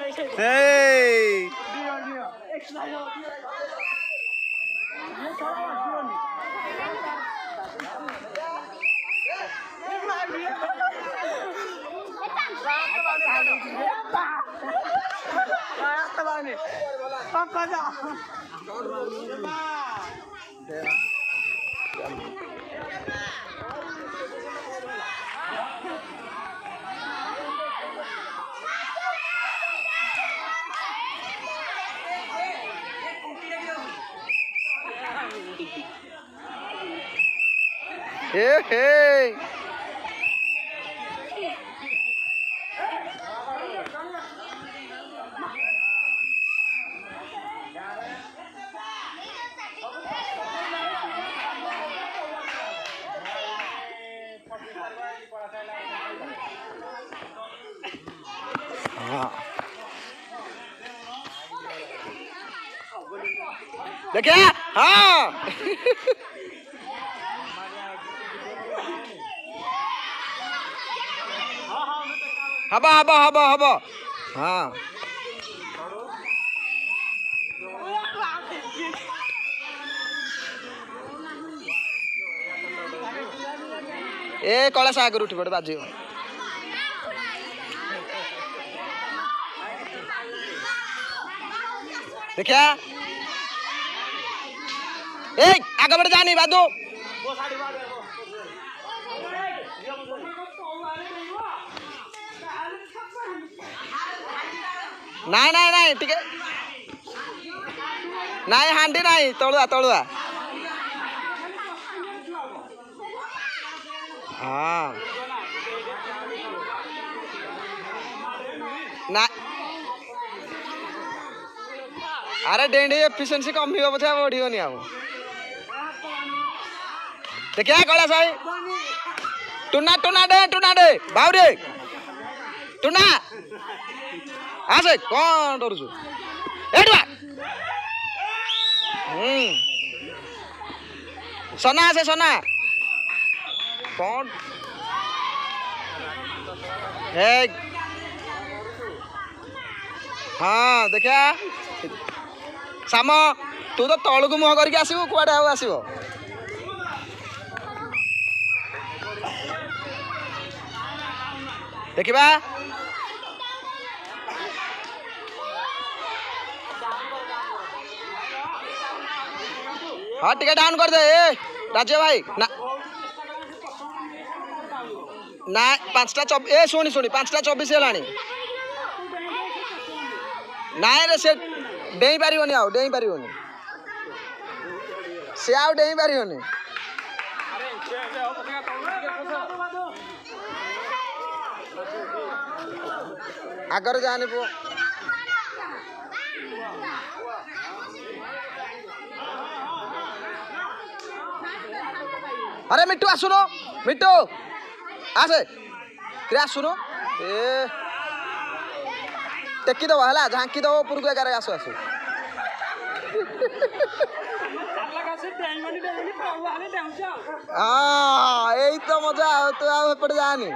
Hey. Hey, hey. देखिए हाँ हबा हबा हबा हबा हाँ ए कला सागर उठी पड़े बाजी देखिया ए आगे बढ़ जानी बादू नाई नाई नाई ठीक है नाई हांडी नाई तलुआ तलुआ हाँ ना अरे डेंडी एफिशिएंसी कम ही बोधे बढ़ियोनी आ देखिए कला साई टुना दे बाउरे टुना आसे कौन डरुछु एडवा सोना आसे सोना कौन हे हाँ देखिया साम तू तो तलू को मुह करके आसबू कुआडे आउ आसबो देखिबा हाँ टिके डाउन कर दे ए राजे भाई ना ना 5टा ए शुणी शुणी 5टा 24 है नाई रे से डेई पारिबनी आउ डेई पारिबनी से आउ डेई पारिबनी आगर जाने पो अरे मिट्टू आसुनो मिट्टू आसे क्या आसुनो ए टेकी दबा है झांकी दबो ऊपर को एगार आसो आसो हाँ यही तो मजा तू आउट जानी